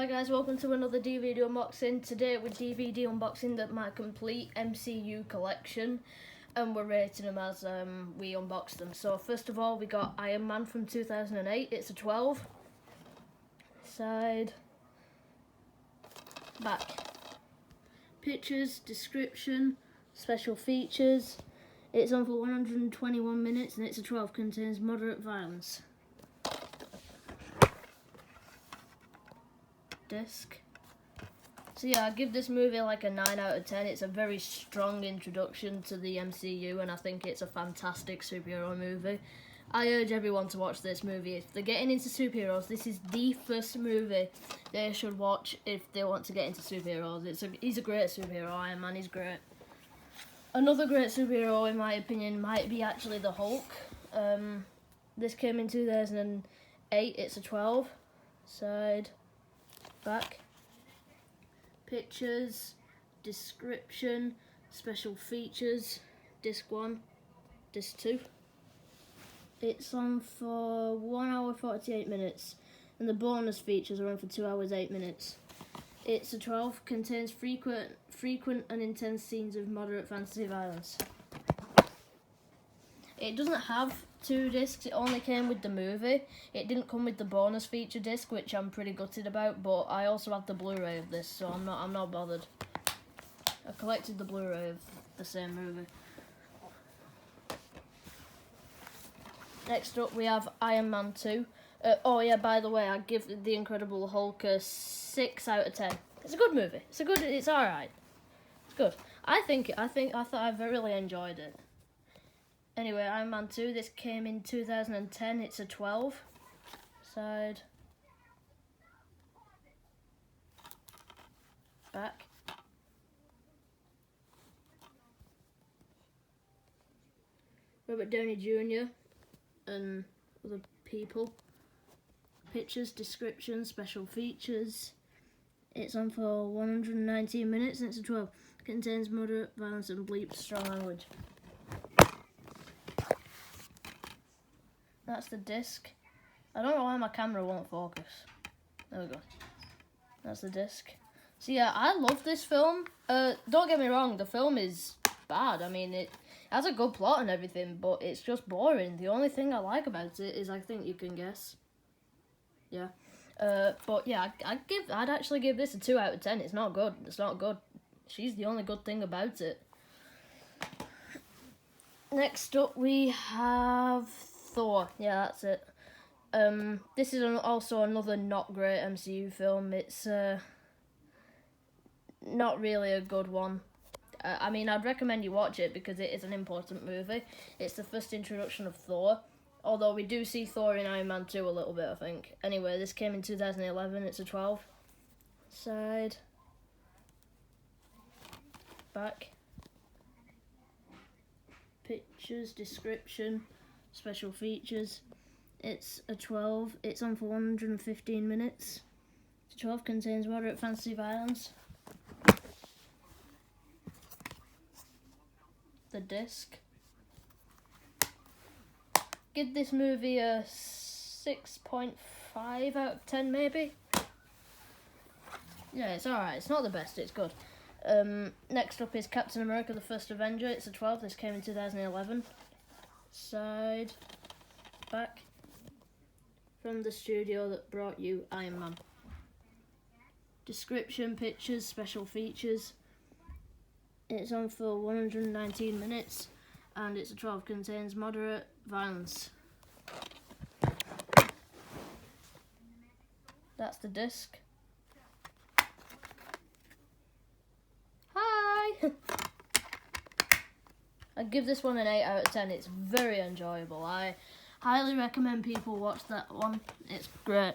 Hi guys, welcome to another DVD unboxing. Today we're DVD unboxing my complete MCU collection, and we're rating them as we unbox them. So first of all, we got Iron Man from 2008. It's a 12. Side. Back. Pictures, description, special features. It's on for 121 minutes and it's a 12. Contains moderate violence. Disc. So yeah, I give this movie like a 9 out of 10. It's a very strong introduction to the MCU and I think it's a fantastic superhero movie. I urge everyone to watch this movie. If they're getting into superheroes, this is the first movie they should watch if they want to get into superheroes. He's a great superhero, Iron Man, he's great. Another great superhero, in my opinion, might be actually the Hulk. This came in 2008, it's a 12. Side. Back. Pictures, description, special features, disc 1, disc 2. It's on for 1 hour 48 minutes and the bonus features are on for 2 hours 8 minutes. It's a 12, contains frequent and intense scenes of moderate fantasy violence. It doesn't have 2 discs, it only came with the movie. It didn't come with the bonus feature disc, which I'm pretty gutted about, but I also have the Blu-ray of this, so I'm not bothered. I collected the Blu-ray of the same movie. Next up we have Iron Man 2. Oh yeah, by the way, I give The Incredible Hulk a 6 out of 10. It's a good movie. It's alright. It's good. I thought I really enjoyed it. Anyway, Iron Man 2, this came in 2010, it's a 12. Side. Back. Robert Downey Jr. and other people. Pictures, description, special features. It's on for 119 minutes and it's a 12. Contains moderate violence and bleep strong language. That's the disc. I don't know why my camera won't focus. There we go. That's the disc. So yeah, I love this film. Don't get me wrong, the film is bad. I mean, it has a good plot and everything, but it's just boring. The only thing I like about it is I think you can guess. Yeah. But yeah, I'd actually give this a 2 out of 10. It's not good. It's not good. She's the only good thing about it. Next up we have Thor. Yeah, that's it. This is also another not great MCU film. It's not really a good one. I mean, I'd recommend you watch it because it is an important movie. It's the first introduction of Thor. Although we do see Thor in Iron Man 2 a little bit, I think. Anyway, this came in 2011. It's a 12. Side. Back. Pictures, description, special features. It's a 12. It's on for 115 minutes. It's a 12, contains moderate fantasy violence. The disc. Give this movie a 6.5 out of 10 maybe. Yeah, it's alright. It's not the best, it's good. Next up is Captain America the First Avenger. It's a 12. This came in 2011. Side. Back. From the studio that brought you Iron Man. Description, pictures, special features. It's on for 119 minutes and it's a 12. Contains moderate violence. That's the disc. Hi! I give this one an 8 out of 10. It's very enjoyable. I highly recommend people watch that one. It's great.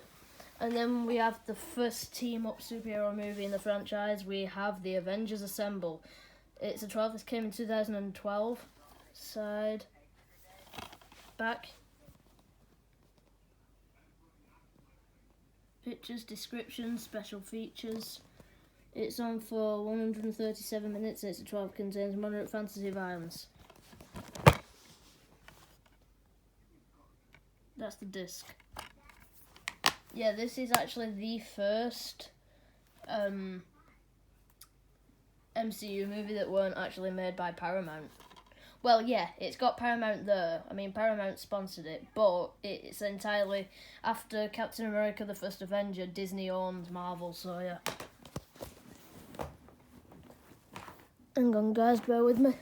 And then we have the first team-up superhero movie in the franchise. We have The Avengers Assemble. It's a 12. This came in 2012. Side. Back. Pictures, description, special features. It's on for 137 minutes. It's a 12. Contains moderate fantasy violence. That's the disc. Yeah, this is actually the first MCU movie that weren't actually made by Paramount. Well, yeah, it's got Paramount there. I mean, Paramount sponsored it, but it's entirely after Captain America: The First Avenger. Disney owns Marvel, so yeah. Hang on, guys, bear with me.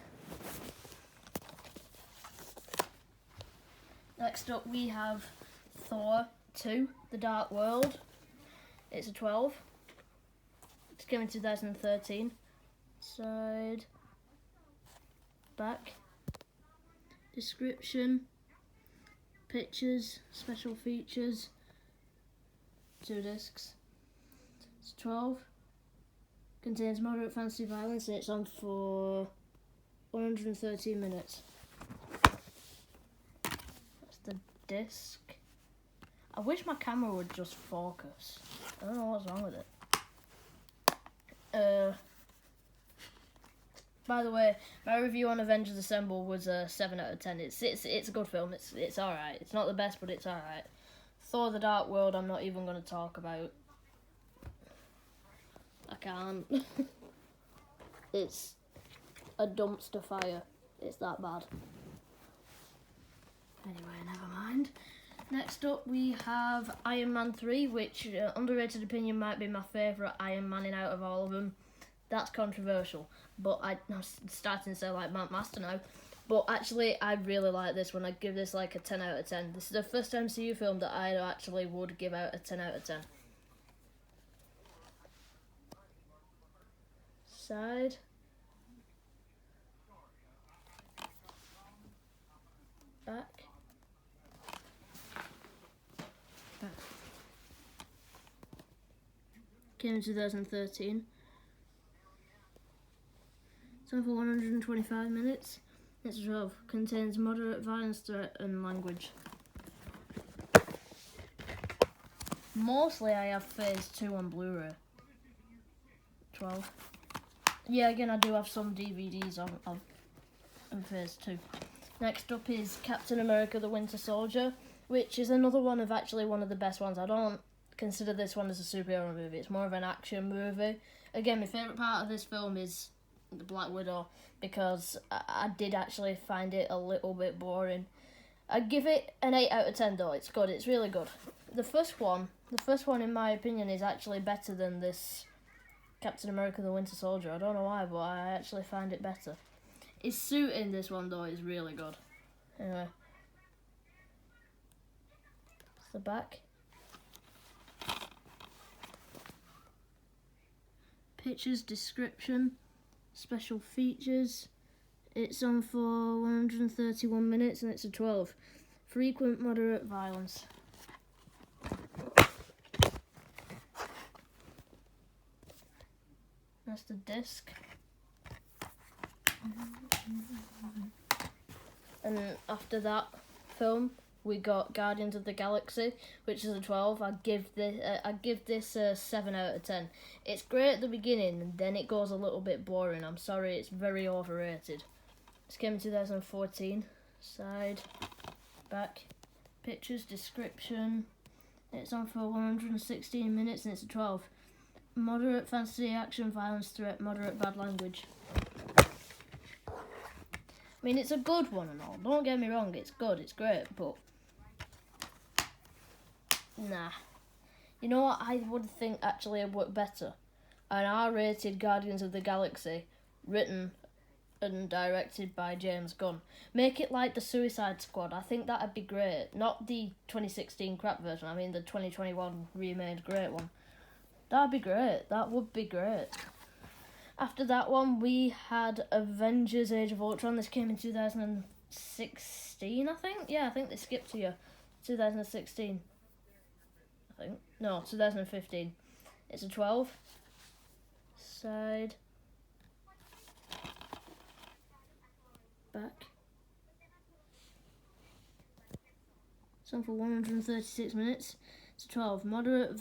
Next up, we have Thor 2: The Dark World. It's a 12. It came in 2013. Side. Back. Description. Pictures. Special features. 2 discs. It's 12. Contains moderate fantasy violence and it's on for 113 minutes. That's the disc. I wish my camera would just focus. I don't know what's wrong with it. By the way, my review on Avengers Assemble was a 7 out of 10. It's a good film. It's alright. It's not the best, but it's alright. Thor: The Dark World, I'm not even going to talk about. I can't. It's a dumpster fire. It's that bad. Anyway, never mind. Next up, we have Iron Man 3, which, underrated opinion, might be my favourite Iron Man out of all of them. That's controversial, but I'm starting to sound like Matt Master now. But actually, I really like this one. I'd give this like a 10 out of 10. This is the first MCU film that I actually would give out a 10 out of 10. Side. Back. Came in 2013. It's on for 125 minutes. It's 12. Contains moderate violence, threat, and language. Mostly I have Phase 2 on Blu-ray. 12. Yeah, again, I do have some DVDs of Phase 2. Next up is Captain America: The Winter Soldier, which is another one of actually one of the best ones. I don't consider this one as a superhero movie. It's more of an action movie. Again, my favourite part of this film is the Black Widow, because I did actually find it a little bit boring. I'd give it an 8 out of 10 though. It's good. It's really good. The first one in my opinion is actually better than this Captain America: The Winter Soldier. I don't know why, but I actually find it better. His suit in this one though is really good. Anyway. It's the back. Pictures, description, special features. It's on for 131 minutes and it's a 12. Frequent moderate violence. That's the disc. And after that film, we got Guardians of the Galaxy, which is a 12. I give this a 7 out of 10. It's great at the beginning, and then it goes a little bit boring. I'm sorry, it's very overrated. This came in 2014. Side, back, pictures, description. It's on for 116 minutes, and it's a 12. Moderate fantasy, action, violence, threat, moderate bad language. I mean, it's a good one and all. Don't get me wrong, it's good, it's great, but nah. You know what I would think actually would work better? An R-rated Guardians of the Galaxy, written and directed by James Gunn. Make it like the Suicide Squad. I think that'd be great. Not the 2016 crap version. I mean the 2021 remade great one. That'd be great. That would be great. After that one, we had Avengers: Age of Ultron. This came in 2016, I think. Yeah, I think they skipped a year. 2016. I think. No, 2015. It's a 12. Side. Back. It's on for 136 minutes. It's a 12. Moderate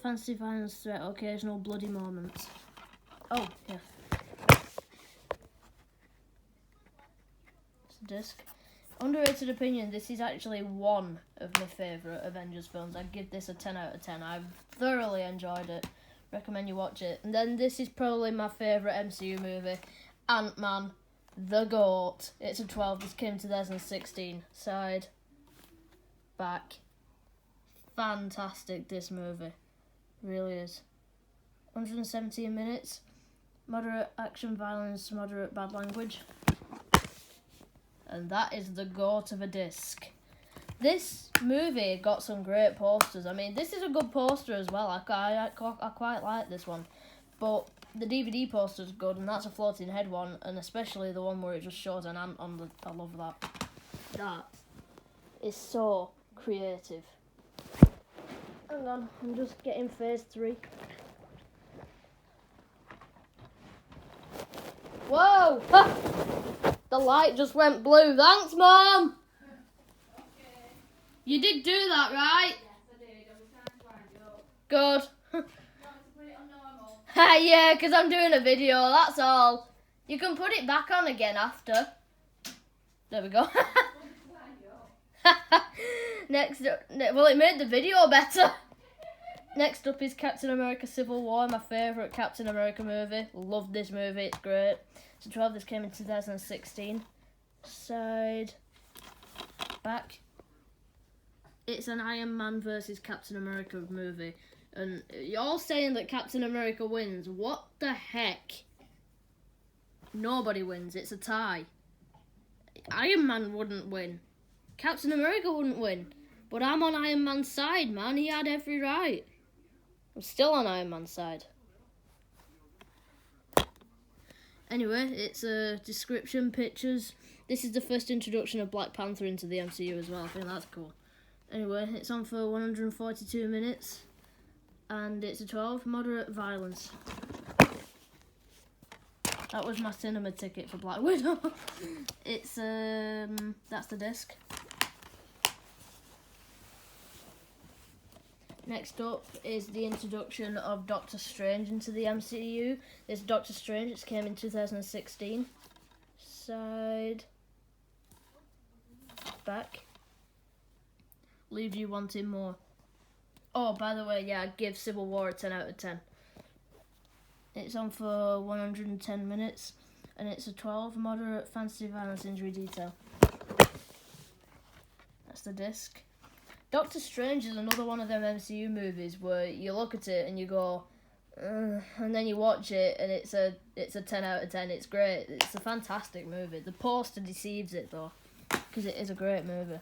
fantasy violence, threat, occasional bloody moments. Oh, yeah. It's a disc. Underrated opinion, this is actually one of my favourite Avengers films. I'd give this a 10 out of 10. I've thoroughly enjoyed it. Recommend you watch it. And then this is probably my favourite MCU movie, Ant-Man, the GOAT. It's a 12. This came in 2016. Side, back. Fantastic, this movie. Really is. 117 minutes. Moderate action, violence, moderate bad language. And that is the GOAT of a disc. This movie got some great posters. I mean, this is a good poster as well. I quite like this one. But the DVD poster's good, and that's a floating head one, and especially the one where it just shows an ant on the... I love that. That is so creative. Hang on, I'm just getting phase 3. Whoa! Ha! The light just went blue. Thanks, Mum! Okay. You did do that, right? Yes, I did. I was trying to wind it up. Good. You want to put it on normal? Yeah, because I'm doing a video, that's all. You can put it back on again after. There we go. Next up, well, it made the video better. Next up is Captain America Civil War, my favourite Captain America movie. Love this movie, it's great. It's a 12, this came in 2016. Side, back. It's an Iron Man versus Captain America movie. And you're all saying that Captain America wins. What the heck? Nobody wins, it's a tie. Iron Man wouldn't win. Captain America wouldn't win. But I'm on Iron Man's side, man. He had every right. I'm still on Iron Man's side. Anyway, it's a description, pictures. This is the first introduction of Black Panther into the MCU as well. I think that's cool. Anyway, it's on for 142 minutes. And it's a 12, moderate violence. That was my cinema ticket for Black Widow. It's, that's the disc. Next up is the introduction of Doctor Strange into the MCU. This Doctor Strange, it came in 2016. Side, back. Leaves you wanting more. Oh, by the way, yeah, I give Civil War a 10 out of 10. It's on for 110 minutes, and it's a 12, moderate fantasy violence injury detail. That's the disc. Doctor Strange is another one of them MCU movies where you look at it and you go, and then you watch it and it's a 10 out of 10. It's great. It's a fantastic movie. The poster deceives it though, because it is a great movie.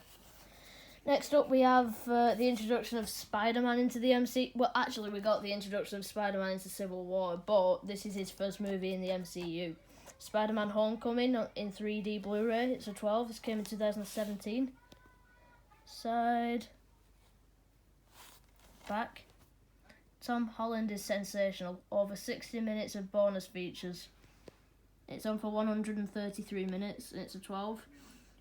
Next up we have the introduction of Spider-Man into the MCU. Well, actually we got the introduction of Spider-Man into Civil War, but this is his first movie in the MCU. Spider-Man Homecoming in 3D Blu-ray. It's a 12. This came in 2017. Side, back. Tom Holland is sensational. Over 60 minutes of bonus features. It's on for 133 minutes. And it's a 12.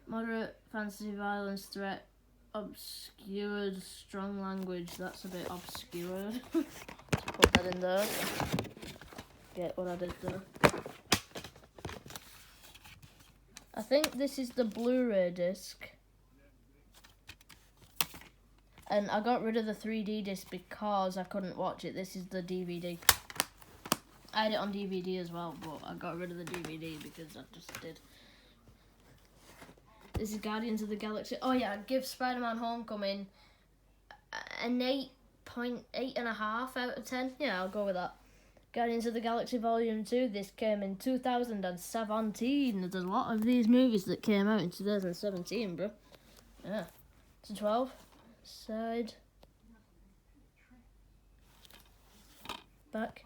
Moderate fantasy violence threat. Obscured strong language. That's a bit obscured. Put that in there. Get what I did there. I think this is the Blu-ray disc. And I got rid of the 3D disc because I couldn't watch it. This is the DVD. I had it on DVD as well, but I got rid of the DVD because I just did. This is Guardians of the Galaxy. Oh yeah, I'd give Spider-Man Homecoming an 8.5 out of 10. Yeah, I'll go with that. Guardians of the Galaxy Volume 2. This came in 2017. There's a lot of these movies that came out in 2017, bro. Yeah. It's a 12. Side, back.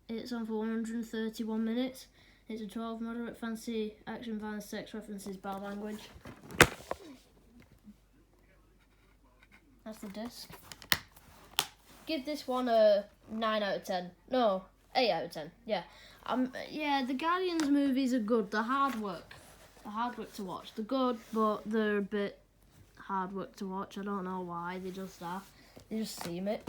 It's on for 131 minutes. It's a 12, moderate fantasy action violence sex references bad language. That's the disc. Give this one a 9 out of 10. No, 8 out of 10. Yeah. Yeah, the Guardians movies are good. They're hard work. Hard work to watch. They're good, but they're a bit hard work to watch. I don't know why. They just are. They just seem it.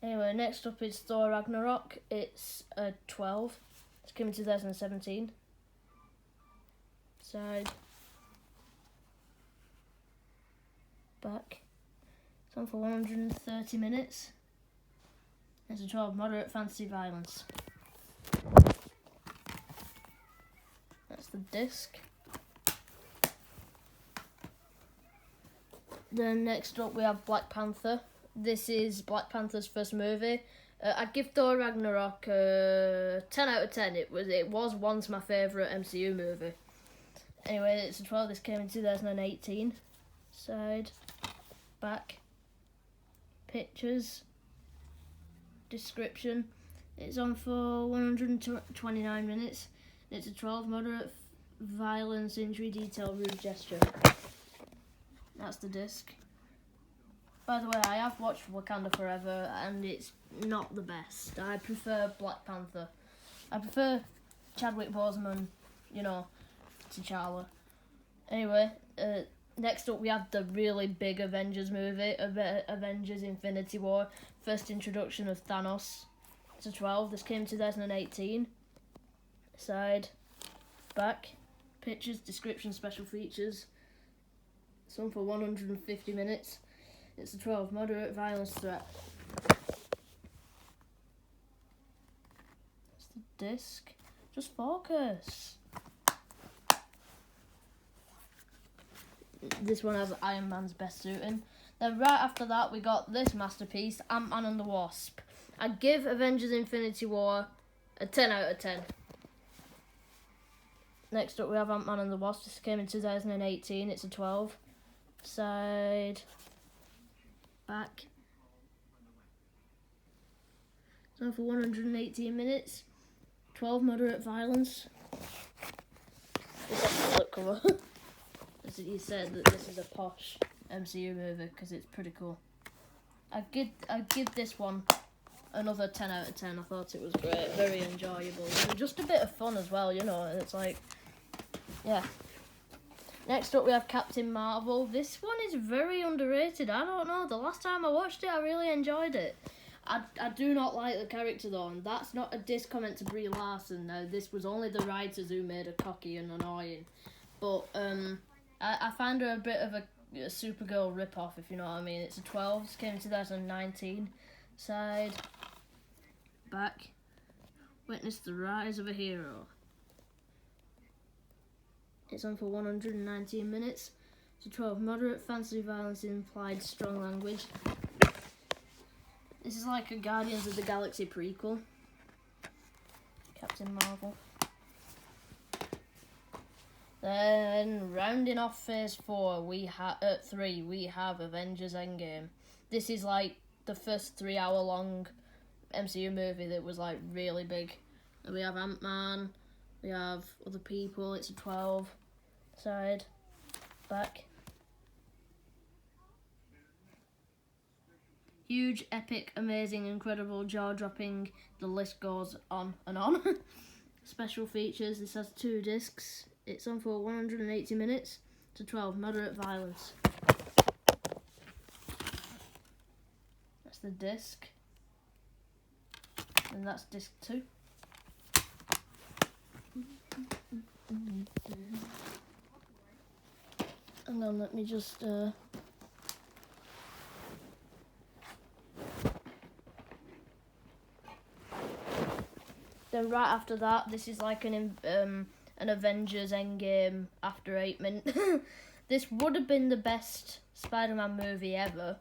Anyway, next up is Thor Ragnarok. It's a 12. It came in 2017. Side, back. It's on for 130 minutes. It's a 12, moderate fantasy violence. That's the disc. Then next up we have Black Panther. This is Black Panther's first movie. I'd give Thor Ragnarok 10 out of 10. It was once my favourite MCU movie. Anyway, it's a 12. This came in 2018. Side, back, pictures, description. It's on for 129 minutes. It's a 12, moderate violence, injury, detail, rude gesture. That's the disc. By the way, I have watched Wakanda Forever and it's not the best. I prefer Black Panther. I prefer Chadwick Boseman, T'Challa. Anyway, next up we have the really big Avengers movie, Avengers Infinity War. First introduction of Thanos. It's a 12. This came in 2018. Side, back, pictures, description, special features. It's on for 150 minutes. It's a 12, moderate violence threat. That's the disc. Just focus. This one has Iron Man's best suit in. Then right after that we got this masterpiece, Ant-Man and the Wasp. I'd give Avengers Infinity War a 10 out of 10. Next up we have Ant-Man and the Wasp. This came in 2018. It's a 12. Side, back. It's on for 118 minutes. 12, moderate violence. This has a flip cover. As you said that this is a posh MCU movie because it's pretty cool. I'd give this one another 10 out of 10. I thought it was great, very enjoyable, and just a bit of fun as well. It's like, yeah. Next up we have Captain Marvel. This one is very underrated. I don't know, the last time I watched it I really enjoyed it. I do not like the character though, and that's not a diss comment to Brie Larson. Now this was only the writers who made her cocky and annoying. But I find her a bit of a Supergirl rip-off, if you know what I mean. It's a 12. This came in 2019. Side, back, witness the rise of a hero. It's on for 119 minutes. It's a 12, moderate fantasy violence, implied strong language. This is like a Guardians of the Galaxy prequel. Captain Marvel. Then rounding off Phase 3, we have Avengers Endgame. This is like the first 3 hour long MCU movie that was like really big. And we have Ant-Man, we have other people. It's a 12. Side, back. Huge, epic, amazing, incredible, jaw-dropping. The list goes on and on. Special features. This has 2 discs. It's on for 180 minutes. It's a 12, moderate violence. That's the disc. And that's disc 2. Hang on, let me just Then right after that, this is like an Avengers Endgame after 8 minutes. This would have been the best Spider-Man movie ever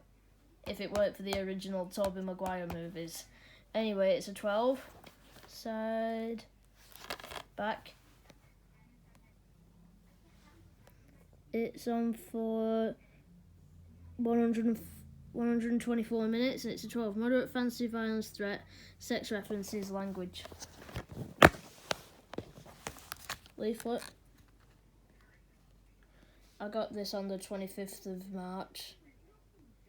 if it weren't for the original Tobey Maguire movies. Anyway, it's a 12. Side, back. It's on for 124 minutes. It's a 12. Moderate fantasy violence threat, sex references, language. Leaflet. I got this on the 25th of March,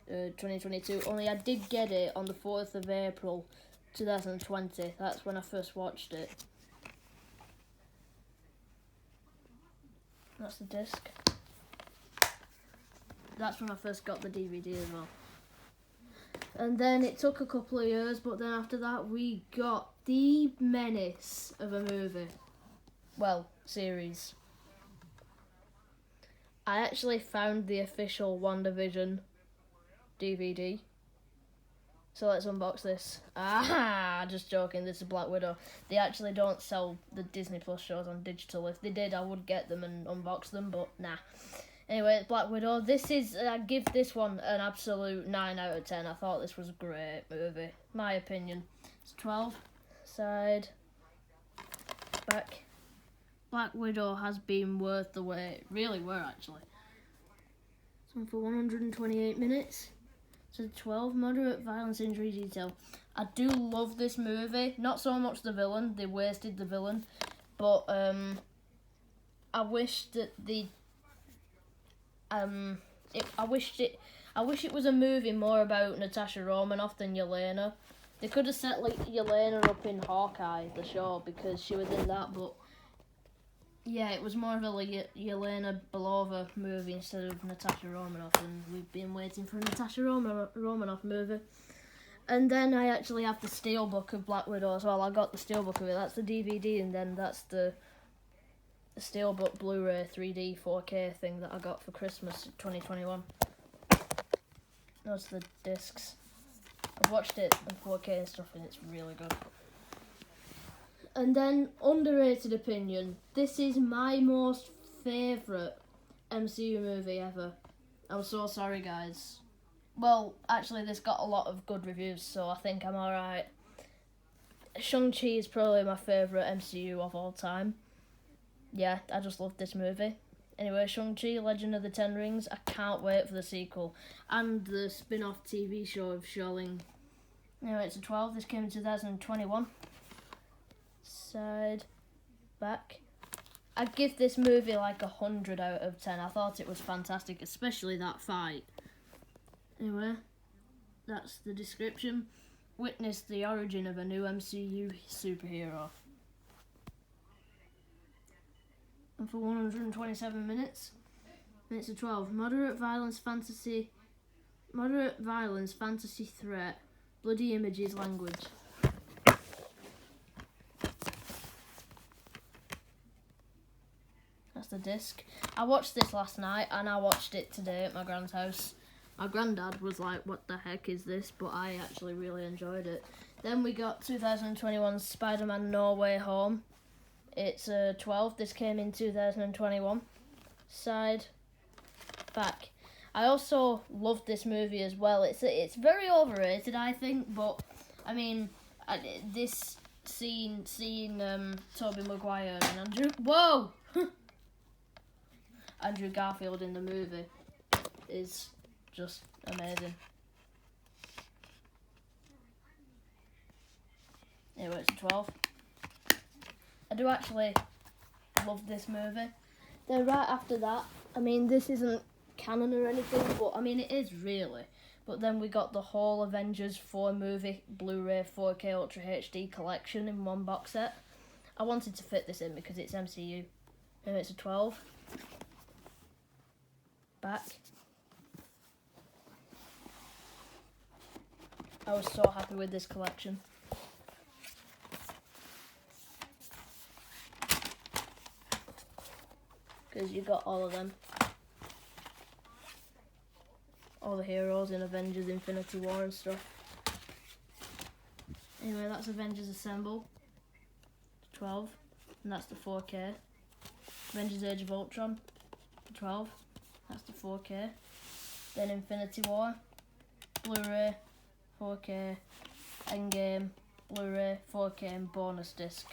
2022. Only I did get it on the 4th of April, 2020. That's when I first watched it. That's the disc. That's when I first got the DVD as well. And then it took a couple of years, but then after that we got the menace of a movie. Well, series. I actually found the official WandaVision DVD. So let's unbox this. Ah, just joking, this is Black Widow. They actually don't sell the Disney Plus shows on digital. If they did, I would get them and unbox them, but nah. Anyway, it's Black Widow. I give this one an absolute 9 out of 10. I thought this was a great movie. My opinion. It's 12. Side. Back. Black Widow has been worth the wait. Really were, actually. It's on for 128 minutes. So 12, moderate violence, injury detail. I do love this movie. Not so much the villain. They wasted the villain. But I wish that I wish it was a movie more about Natasha Romanoff than Yelena. They could have set like Yelena up in Hawkeye, the show, because she was in that, but yeah, it was more of a Yelena Belova movie instead of Natasha Romanoff, and we've been waiting for a Natasha Romanoff movie. And then I actually have the Steelbook of Black Widow as well. I got the Steelbook of it. That's the DVD, and then that's the Steelbook Blu-ray 3D 4K thing that I got for Christmas 2021. Those are the discs. I've watched it in 4K and stuff, and it's really good. And then, underrated opinion. This is my most favourite MCU movie ever. I'm so sorry, guys. Well, actually, this got a lot of good reviews, so I think I'm alright. Shang-Chi is probably my favourite MCU of all time. Yeah, I just love this movie. Anyway, Shang-Chi, Legend of the Ten Rings. I can't wait for the sequel. And the spin-off TV show of Xiaoling. Anyway, it's a 12. This came in 2021. Side, back. I'd give this movie like 100 out of 10. I thought it was fantastic, especially that fight. Anyway, that's the description. Witness the origin of a new MCU superhero. And for 127 minutes. Minutes of 12. Moderate violence, fantasy threat, bloody images, language. That's the disc. I watched this last night and I watched it today at my grand's house. My granddad was like, what the heck is this? But I actually really enjoyed it. Then we got 2021 Spider-Man No Way Home. It's 12. This came in 2021. Side, back. I also loved this movie as well. It's very overrated, I think, but I mean, this seeing Tobey Maguire and Andrew Garfield in the movie is just amazing. Anyway, it's a 12. I do actually love this movie. Then right after that, I mean, this isn't canon or anything, but I mean, it is really. But then we got the whole Avengers 4 movie Blu-ray 4K Ultra HD collection in one box set. I wanted to fit this in because it's MCU. And it's a 12. Back. I was so happy with this collection. Because you got all of them. All the heroes in Avengers Infinity War and stuff. Anyway, that's Avengers Assemble. 12. And that's the 4K. Avengers Age of Ultron. 12. That's the 4K. Then Infinity War. Blu-ray. 4K. Endgame. Blu-ray. 4K and bonus disc.